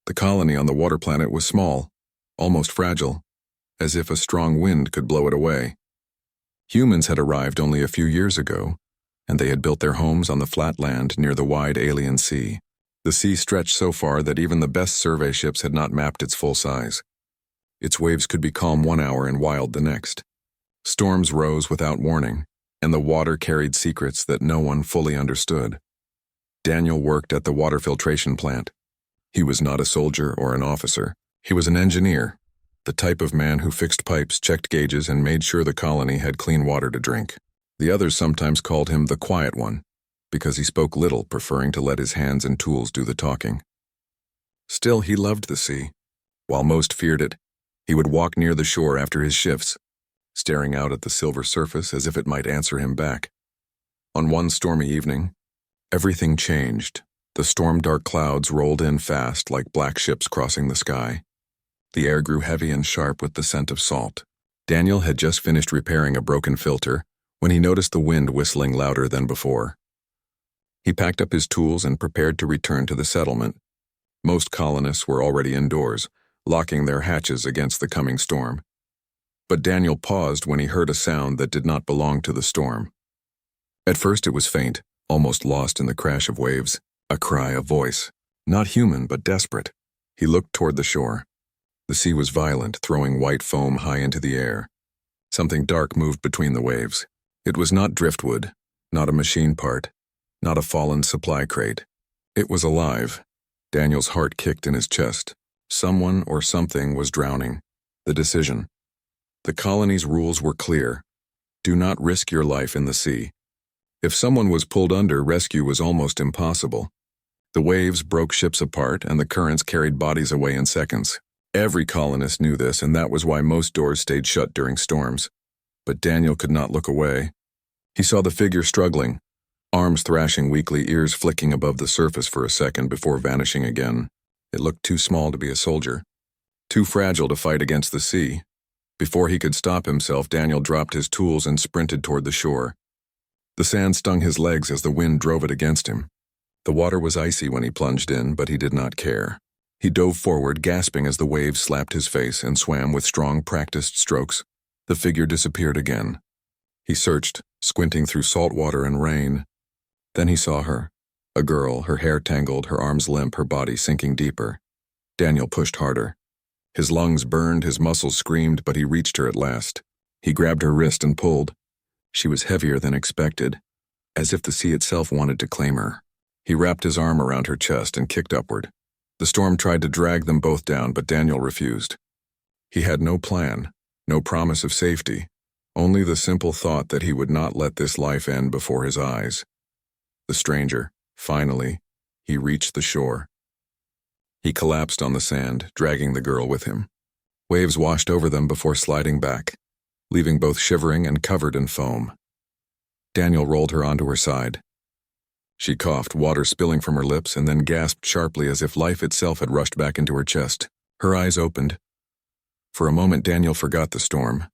The colony on the water planet was small, almost fragile, as if a strong wind could blow it away. Humans had arrived only a few years ago, and they had built their homes on the flat land near the wide alien sea. The sea stretched so far that even the best survey ships had not mapped its full size. Its waves could be calm 1 hour and wild the next. Storms rose without warning, and the water carried secrets that no one fully understood. Daniel worked at the water filtration plant. He was not a soldier or an officer. He was an engineer, the type of man who fixed pipes, checked gauges, and made sure the colony had clean water to drink. The others sometimes called him the quiet one, because he spoke little, preferring to let his hands and tools do the talking. Still, he loved the sea. While most feared it, he would walk near the shore after his shifts, staring out at the silver surface as if it might answer him back. On one stormy evening, everything changed. The storm-dark clouds rolled in fast like black ships crossing the sky. The air grew heavy and sharp with the scent of salt. Daniel had just finished repairing a broken filter when he noticed the wind whistling louder than before. He packed up his tools and prepared to return to the settlement. Most colonists were already indoors, locking their hatches against the coming storm. But Daniel paused when he heard a sound that did not belong to the storm. At first it was faint, almost lost in the crash of waves. A cry, a voice. Not human, but desperate. He looked toward the shore. The sea was violent, throwing white foam high into the air. Something dark moved between the waves. It was not driftwood, not a machine part, not a fallen supply crate. It was alive. Daniel's heart kicked in his chest. Someone or something was drowning. The decision. The colony's rules were clear. Do not risk your life in the sea. If someone was pulled under, rescue was almost impossible. The waves broke ships apart, and the currents carried bodies away in seconds. Every colonist knew this, and that was why most doors stayed shut during storms. But Daniel could not look away. He saw the figure struggling, arms thrashing weakly, ears flicking above the surface for a second before vanishing again. It looked too small to be a soldier, too fragile to fight against the sea. Before he could stop himself, Daniel dropped his tools and sprinted toward the shore. The sand stung his legs as the wind drove it against him. The water was icy when he plunged in, but he did not care. He dove forward, gasping as the waves slapped his face, and swam with strong, practiced strokes. The figure disappeared again. He searched, squinting through salt water and rain. Then he saw her. A girl, her hair tangled, her arms limp, her body sinking deeper. Daniel pushed harder. His lungs burned, his muscles screamed, but he reached her at last. He grabbed her wrist and pulled. She was heavier than expected, as if the sea itself wanted to claim her. He wrapped his arm around her chest and kicked upward. The storm tried to drag them both down, but Daniel refused. He had no plan, no promise of safety, only the simple thought that he would not let this life end before his eyes. The stranger, finally, he reached the shore. He collapsed on the sand, dragging the girl with him. Waves washed over them before sliding back, leaving both shivering and covered in foam. Daniel rolled her onto her side. She coughed, water spilling from her lips, and then gasped sharply as if life itself had rushed back into her chest. Her eyes opened. For a moment, Daniel forgot the storm.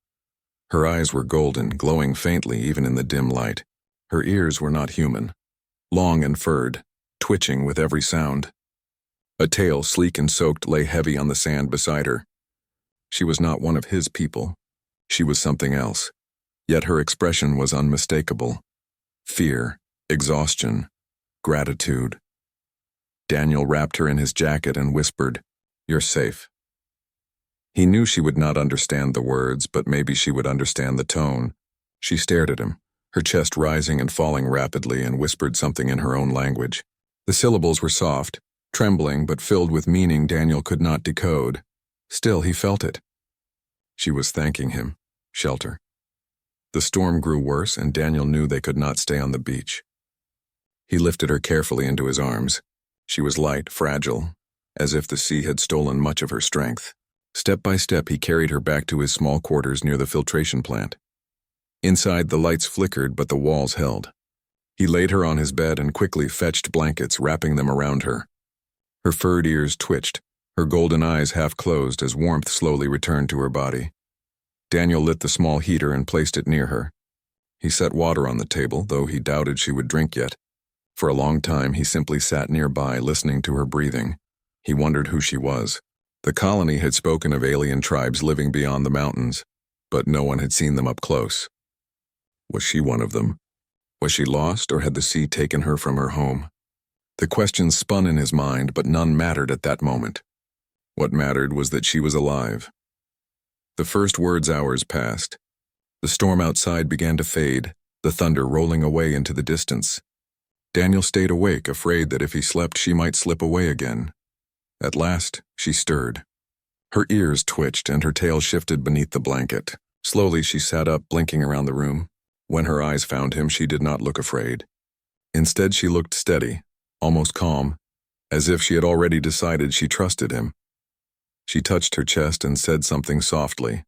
Her eyes were golden, glowing faintly even in the dim light. Her ears were not human, long and furred, twitching with every sound. A tail, sleek and soaked, lay heavy on the sand beside her. She was not one of his people. She was something else. Yet her expression was unmistakable. Fear, exhaustion, gratitude. Daniel wrapped her in his jacket and whispered, "You're safe." He knew she would not understand the words, but maybe she would understand the tone. She stared at him, her chest rising and falling rapidly, and whispered something in her own language. The syllables were soft, trembling, but filled with meaning Daniel could not decode. Still, he felt it. She was thanking him. Shelter. The storm grew worse, and Daniel knew they could not stay on the beach. He lifted her carefully into his arms. She was light, fragile, as if the sea had stolen much of her strength. Step by step, he carried her back to his small quarters near the filtration plant. Inside, the lights flickered, but the walls held. He laid her on his bed and quickly fetched blankets, wrapping them around her. Her furred ears twitched, her golden eyes half closed as warmth slowly returned to her body. Daniel lit the small heater and placed it near her. He set water on the table, though he doubted she would drink yet. For a long time, he simply sat nearby, listening to her breathing, He wondered who she was. The colony had spoken of alien tribes living beyond the mountains, but no one had seen them up close. Was she one of them? Was she lost, or had the sea taken her from her home? The questions spun in his mind, but none mattered at that moment. What mattered was that she was alive. The first word's hours passed. The storm outside began to fade, the thunder rolling away into the distance. Daniel stayed awake, afraid that if he slept she might slip away again. At last, she stirred. Her ears twitched and her tail shifted beneath the blanket. Slowly she sat up, blinking around the room. When her eyes found him, she did not look afraid. Instead, she looked steady, almost calm, as if she had already decided she trusted him. She touched her chest and said something softly.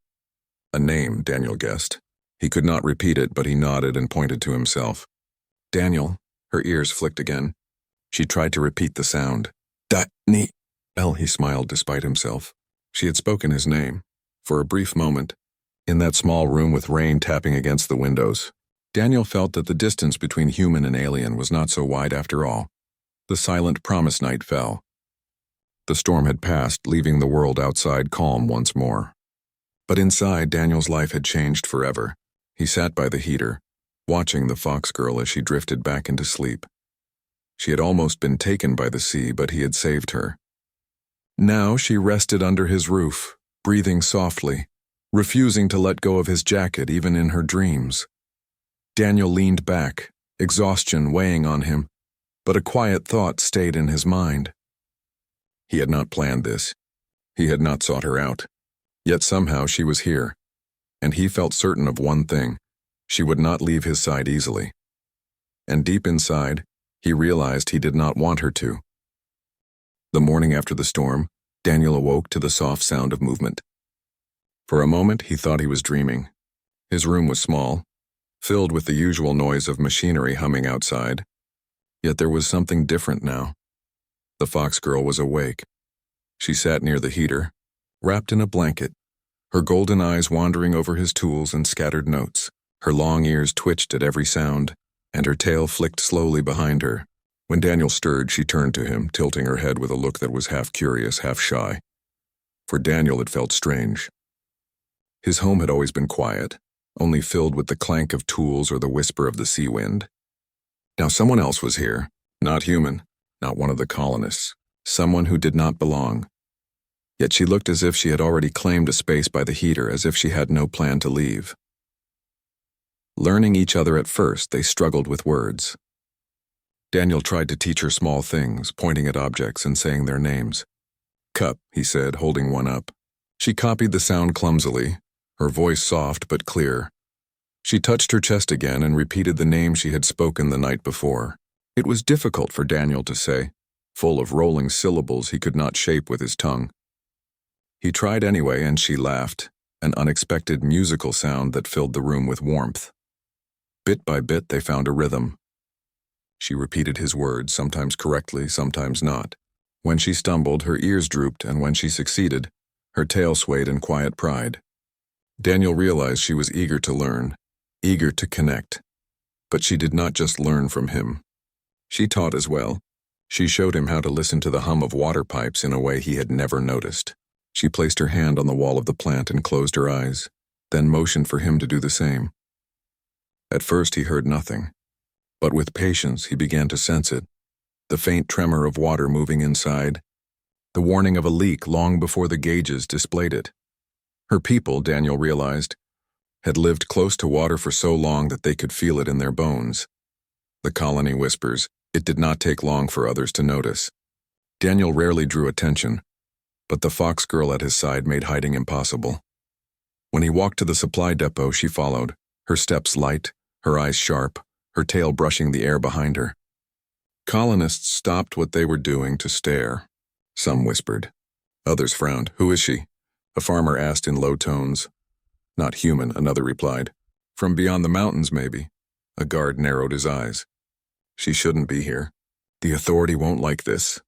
A name, Daniel guessed. He could not repeat it, but he nodded and pointed to himself. Daniel. Her ears flicked again. She tried to repeat the sound. Well, he smiled despite himself. She had spoken his name. For a brief moment, in that small room with rain tapping against the windows, Daniel felt that the distance between human and alien was not so wide after all. The silent promise night fell. The storm had passed, leaving the world outside calm once more. But inside, Daniel's life had changed forever. He sat by the heater, watching the fox girl as she drifted back into sleep. She had almost been taken by the sea, but he had saved her. Now she rested under his roof, breathing softly, refusing to let go of his jacket even in her dreams. Daniel leaned back, exhaustion weighing on him, but a quiet thought stayed in his mind. He had not planned this. He had not sought her out. Yet somehow she was here, and he felt certain of one thing. She would not leave his side easily. And deep inside, he realized he did not want her to. The morning after the storm, Daniel awoke to the soft sound of movement. For a moment, he thought he was dreaming. His room was small, filled with the usual noise of machinery humming outside. Yet there was something different now. The fox girl was awake. She sat near the heater, wrapped in a blanket, her golden eyes wandering over his tools and scattered notes. Her long ears twitched at every sound, and her tail flicked slowly behind her. When Daniel stirred, she turned to him, tilting her head with a look that was half curious, half shy. For Daniel, it felt strange. His home had always been quiet, only filled with the clank of tools or the whisper of the sea wind. Now someone else was here, not human, not one of the colonists, someone who did not belong. Yet she looked as if she had already claimed a space by the heater, as if she had no plan to leave. Learning each other at first, they struggled with words. Daniel tried to teach her small things, pointing at objects and saying their names. Cup, he said, holding one up. She copied the sound clumsily, her voice soft but clear. She touched her chest again and repeated the name she had spoken the night before. It was difficult for Daniel to say, full of rolling syllables he could not shape with his tongue. He tried anyway, and she laughed, an unexpected musical sound that filled the room with warmth. Bit by bit, they found a rhythm. She repeated his words, sometimes correctly, sometimes not. When she stumbled, her ears drooped, and when she succeeded, her tail swayed in quiet pride. Daniel realized she was eager to learn, eager to connect. But she did not just learn from him. She taught as well. She showed him how to listen to the hum of water pipes in a way he had never noticed. She placed her hand on the wall of the plant and closed her eyes, then motioned for him to do the same. At first he heard nothing, but with patience he began to sense it, the faint tremor of water moving inside, the warning of a leak long before the gauges displayed it. Her people, Daniel realized, had lived close to water for so long that they could feel it in their bones. The colony whispers, it did not take long for others to notice. Daniel rarely drew attention, but the fox girl at his side made hiding impossible. When he walked to the supply depot, she followed, her steps light, her eyes sharp, her tail brushing the air behind her. Colonists stopped what they were doing to stare. Some whispered. Others frowned. Who is she? A farmer asked in low tones. Not human, another replied. From beyond the mountains, maybe. A guard narrowed his eyes. She shouldn't be here. The authority won't like this.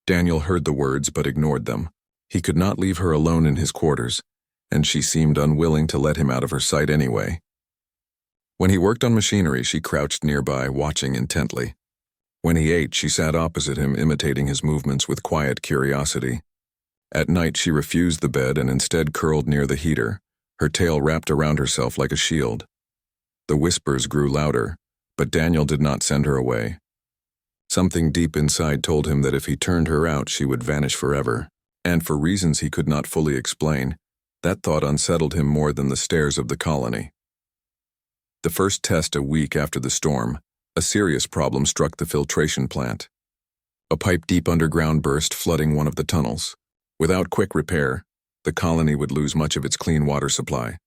Daniel heard the words but ignored them. He could not leave her alone in his quarters, and she seemed unwilling to let him out of her sight anyway. When he worked on machinery, she crouched nearby, watching intently. When he ate, she sat opposite him, imitating his movements with quiet curiosity. At night, she refused the bed and instead curled near the heater, her tail wrapped around herself like a shield. The whispers grew louder, but Daniel did not send her away. Something deep inside told him that if he turned her out, she would vanish forever, and for reasons he could not fully explain, that thought unsettled him more than the stares of the colony. The first test a week after the storm, a serious problem struck the filtration plant. A pipe deep underground burst, flooding one of the tunnels. Without quick repair, the colony would lose much of its clean water supply.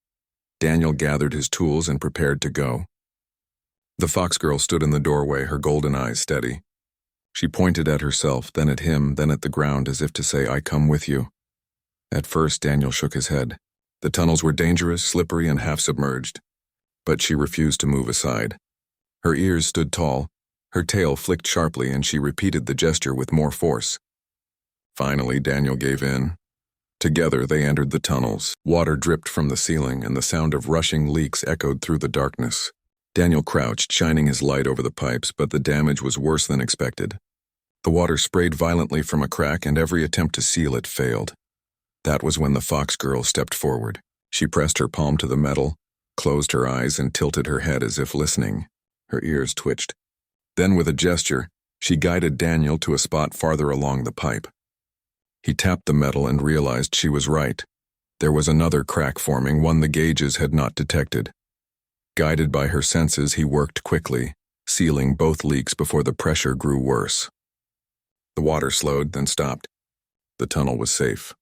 Daniel gathered his tools and prepared to go. The fox girl stood in the doorway, her golden eyes steady. She pointed at herself, then at him, then at the ground, as if to say, "I come with you." At first, Daniel shook his head. The tunnels were dangerous, slippery, and half-submerged. But she refused to move aside. Her ears stood tall, her tail flicked sharply, and she repeated the gesture with more force. Finally, Daniel gave in. Together, they entered the tunnels. Water dripped from the ceiling, and the sound of rushing leaks echoed through the darkness. Daniel crouched, shining his light over the pipes, but the damage was worse than expected. The water sprayed violently from a crack, and every attempt to seal it failed. That was when the fox girl stepped forward. She pressed her palm to the metal, closed her eyes, and tilted her head as if listening. Her ears twitched. Then, with a gesture, she guided Daniel to a spot farther along the pipe. He tapped the metal and realized she was right. There was another crack forming, one the gauges had not detected. Guided by her senses, he worked quickly, sealing both leaks before the pressure grew worse. The water slowed, then stopped. The tunnel was safe.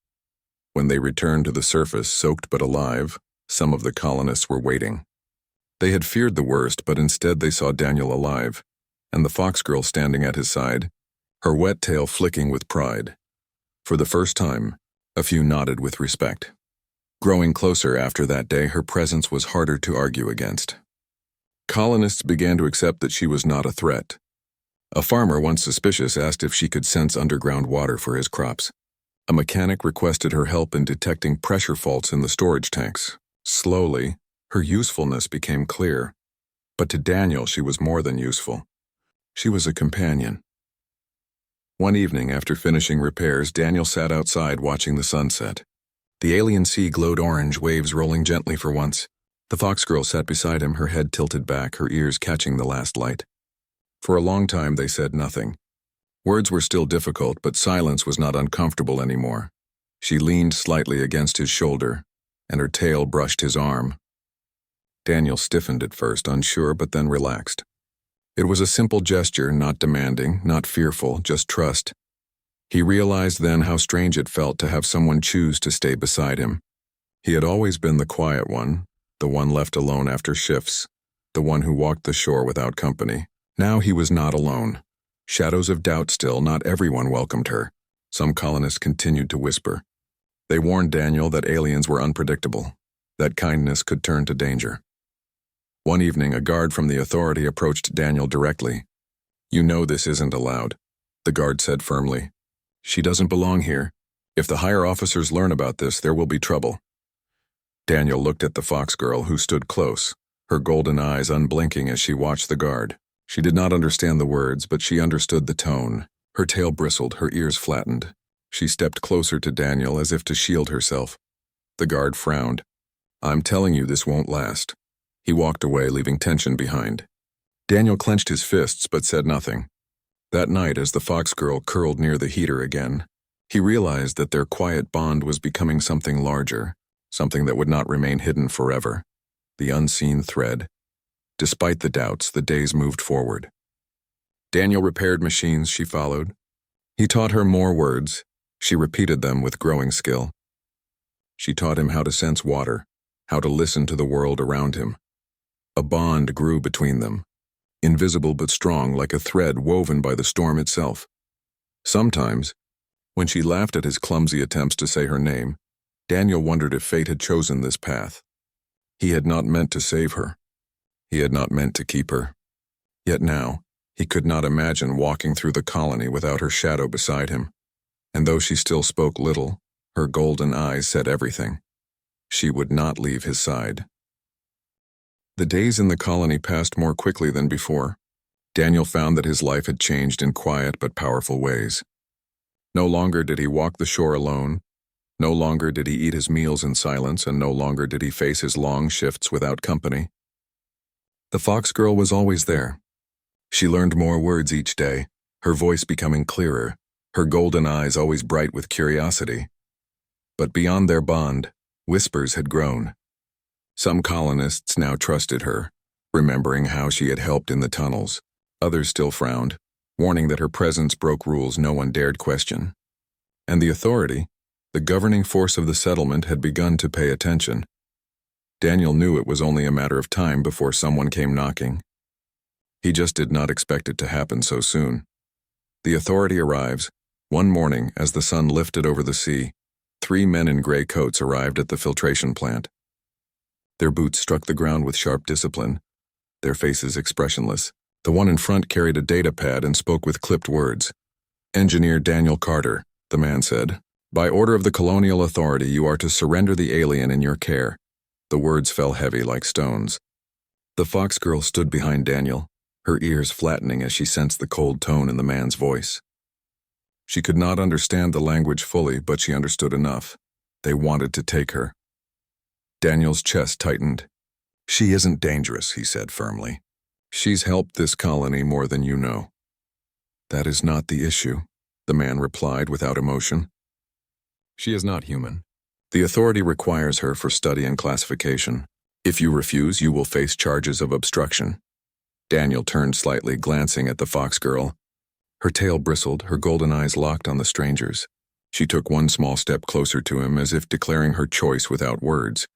When they returned to the surface, soaked but alive, some of the colonists were waiting. They had feared the worst, but instead they saw Daniel alive, and the fox girl standing at his side, her wet tail flicking with pride. For the first time, a few nodded with respect. Growing closer after that day, her presence was harder to argue against. Colonists began to accept that she was not a threat. A farmer, once suspicious, asked if she could sense underground water for his crops. A mechanic requested her help in detecting pressure faults in the storage tanks. Slowly, her usefulness became clear. But to Daniel, she was more than useful. She was a companion. One evening, after finishing repairs, Daniel sat outside watching the sunset. The alien sea glowed orange, waves rolling gently for once. The fox girl sat beside him, her head tilted back, her ears catching the last light. For a long time, they said nothing. Words were still difficult, but silence was not uncomfortable anymore. She leaned slightly against his shoulder, and her tail brushed his arm. Daniel stiffened at first, unsure, but then relaxed. It was a simple gesture, not demanding, not fearful, just trust. He realized then how strange it felt to have someone choose to stay beside him. He had always been the quiet one, the one left alone after shifts, the one who walked the shore without company. Now he was not alone. Shadows of doubt still, not everyone welcomed her. Some colonists continued to whisper. They warned Daniel that aliens were unpredictable, that kindness could turn to danger. One evening, a guard from the authority approached Daniel directly. "You know this isn't allowed," the guard said firmly. "She doesn't belong here. If the higher officers learn about this, there will be trouble." Daniel looked at the fox girl, who stood close, her golden eyes unblinking as she watched the guard. She did not understand the words, but she understood the tone. Her tail bristled, her ears flattened. She stepped closer to Daniel as if to shield herself. The guard frowned. "I'm telling you, this won't last." He walked away, leaving tension behind. Daniel clenched his fists but said nothing. That night, as the fox girl curled near the heater again, he realized that their quiet bond was becoming something larger, something that would not remain hidden forever. The unseen thread. Despite the doubts, the days moved forward. Daniel repaired machines she followed. He taught her more words. She repeated them with growing skill. She taught him how to sense water, how to listen to the world around him. A bond grew between them, invisible but strong, like a thread woven by the storm itself. Sometimes, when she laughed at his clumsy attempts to say her name, Daniel wondered if fate had chosen this path. He had not meant to save her. He had not meant to keep her. Yet now, he could not imagine walking through the colony without her shadow beside him. And though she still spoke little, her golden eyes said everything. She would not leave his side. The days in the colony passed more quickly than before. Daniel found that his life had changed in quiet but powerful ways. No longer did he walk the shore alone. No longer did he eat his meals in silence, and no longer did he face his long shifts without company. The fox girl was always there. She learned more words each day, her voice becoming clearer, her golden eyes always bright with curiosity. But beyond their bond, whispers had grown. Some colonists now trusted her, remembering how she had helped in the tunnels. Others still frowned, warning that her presence broke rules no one dared question. And the authority, the governing force of the settlement, had begun to pay attention. Daniel knew it was only a matter of time before someone came knocking. He just did not expect it to happen so soon. The authority arrives. One morning, as the sun lifted over the sea, 3 men in gray coats arrived at the filtration plant. Their boots struck the ground with sharp discipline, their faces expressionless. The one in front carried a data pad and spoke with clipped words. "Engineer Daniel Carter," the man said. "By order of the Colonial Authority, you are to surrender the alien in your care." The words fell heavy like stones. The fox girl stood behind Daniel, her ears flattening as she sensed the cold tone in the man's voice. She could not understand the language fully, but she understood enough. They wanted to take her. Daniel's chest tightened. "She isn't dangerous," he said firmly. "She's helped this colony more than you know." "That is not the issue," the man replied without emotion. "She is not human. The authority requires her for study and classification. If you refuse, you will face charges of obstruction." Daniel turned slightly, glancing at the fox girl. Her tail bristled, her golden eyes locked on the stranger's. She took one small step closer to him, as if declaring her choice without words.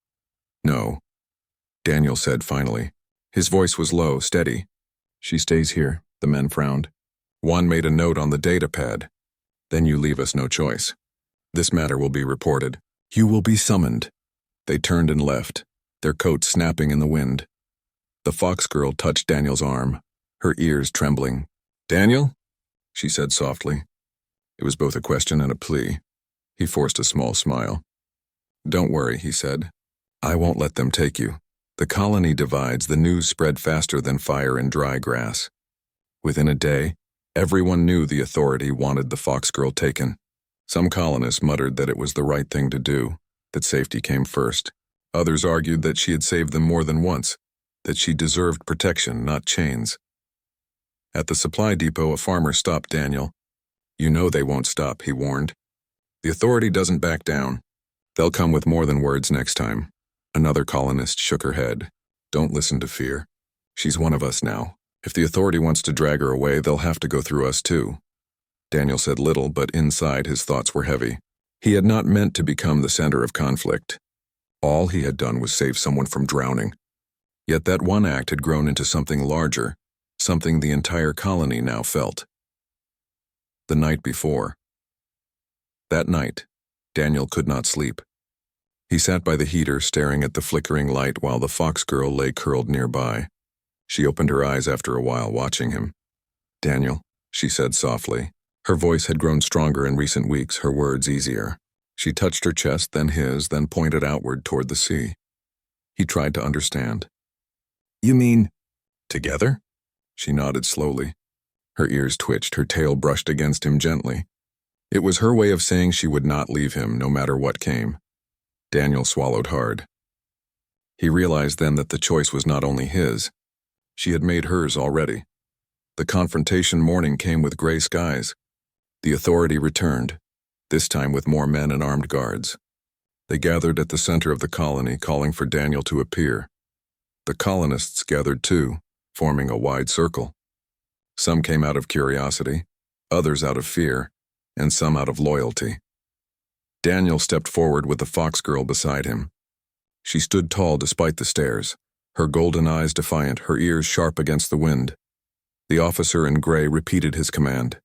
"No," Daniel said finally. His voice was low, steady. "She stays here," the men frowned. One made a note on the data pad. "Then you leave us no choice. This matter will be reported. You will be summoned." They turned and left, their coats snapping in the wind. The fox girl touched Daniel's arm, her ears trembling. "Daniel?" she said softly. It was both a question and a plea. He forced a small smile. "Don't worry," he said. "I won't let them take you. The colony divides. The news spread faster than fire in dry grass. Within a day, everyone knew the authority wanted the fox girl taken. Some colonists muttered that it was the right thing to do, that safety came first. Others argued that she had saved them more than once, that she deserved protection, not chains. At the supply depot, a farmer stopped Daniel. "You know they won't stop," he warned. "The authority doesn't back down. They'll come with more than words next time." Another colonist shook her head. "Don't listen to fear. She's one of us now. If the authority wants to drag her away, they'll have to go through us too." Daniel said little, but inside his thoughts were heavy. He had not meant to become the center of conflict. All he had done was save someone from drowning. Yet that one act had grown into something larger, something the entire colony now felt. The night before. That night, Daniel could not sleep. He sat by the heater, staring at the flickering light while the fox girl lay curled nearby. She opened her eyes after a while, watching him. "Daniel," she said softly. Her voice had grown stronger in recent weeks, her words easier. She touched her chest, then his, then pointed outward toward the sea. He tried to understand. "You mean, together?" She nodded slowly. Her ears twitched, her tail brushed against him gently. It was her way of saying she would not leave him, no matter what came. Daniel swallowed hard. He realized then that the choice was not only his. She had made hers already. The confrontation morning came with gray skies. The authority returned, this time with more men and armed guards. They gathered at the center of the colony, calling for Daniel to appear. The colonists gathered too, forming a wide circle. Some came out of curiosity, others out of fear, and some out of loyalty. Daniel stepped forward with the fox girl beside him. She stood tall despite the stares, her golden eyes defiant, her ears sharp against the wind. The officer in gray repeated his command.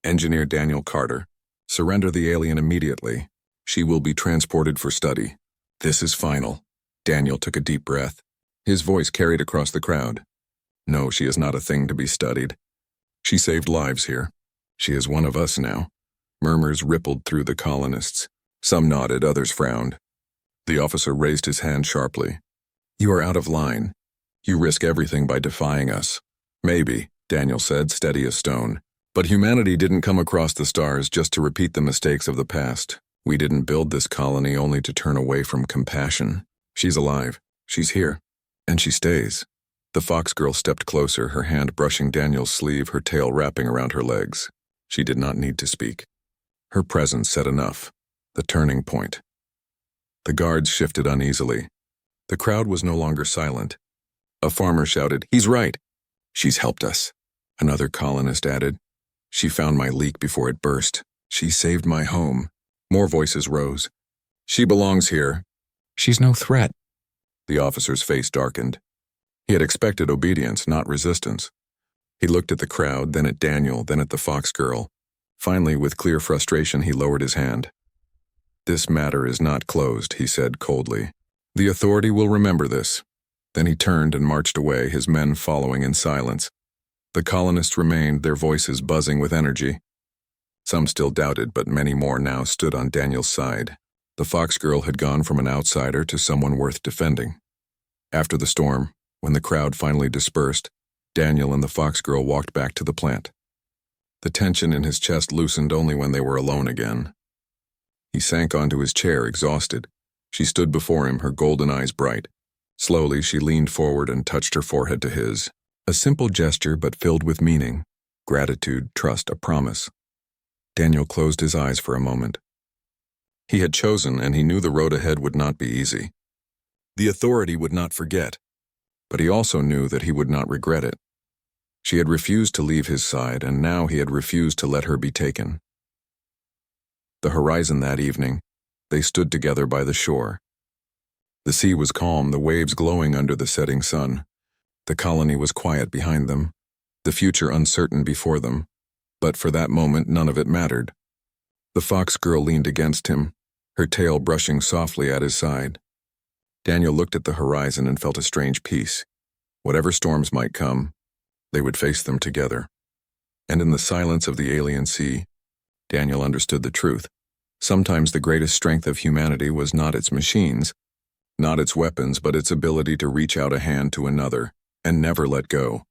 "Engineer Daniel Carter, surrender the alien immediately. She will be transported for study. This is final." Daniel took a deep breath. His voice carried across the crowd. "No, she is not a thing to be studied. She saved lives here. She is one of us now." Murmurs rippled through the colonists. Some nodded, others frowned. The officer raised his hand sharply. "You are out of line. You risk everything by defying us. Maybe, Daniel said, steady as stone. But humanity didn't come across the stars just to repeat the mistakes of the past. We didn't build this colony only to turn away from compassion. She's alive. She's here. And she stays. The fox girl stepped closer, her hand brushing Daniel's sleeve, her tail wrapping around her legs. She did not need to speak. Her presence said enough. The turning point. The guards shifted uneasily. The crowd was no longer silent. A farmer shouted, "He's right." "She's helped us," another colonist added. "She found my leak before it burst. She saved my home." More voices rose. "She belongs here." "She's no threat." The officer's face darkened. He had expected obedience, not resistance. He looked at the crowd, then at Daniel, then at the fox girl. Finally, with clear frustration, he lowered his hand. "This matter is not closed," he said coldly. "The authority will remember this." Then he turned and marched away, his men following in silence. The colonists remained, their voices buzzing with energy. Some still doubted, but many more now stood on Daniel's side. The fox girl had gone from an outsider to someone worth defending. After the storm, when the crowd finally dispersed, Daniel and the fox girl walked back to the plant. The tension in his chest loosened only when they were alone again. He sank onto his chair, exhausted. She stood before him, her golden eyes bright. Slowly, she leaned forward and touched her forehead to his. A simple gesture, but filled with meaning. Gratitude, trust, a promise. Daniel closed his eyes for a moment. He had chosen, and he knew the road ahead would not be easy. The authority would not forget, but he also knew that he would not regret it. She had refused to leave his side, and now he had refused to let her be taken. The horizon that evening, they stood together by the shore. The sea was calm, the waves glowing under the setting sun. The colony was quiet behind them, the future uncertain before them, but for that moment none of it mattered. The fox girl leaned against him, her tail brushing softly at his side. Daniel looked at the horizon and felt a strange peace. Whatever storms might come, they would face them together. And in the silence of the alien sea, Daniel understood the truth. Sometimes the greatest strength of humanity was not its machines, not its weapons, but its ability to reach out a hand to another and never let go.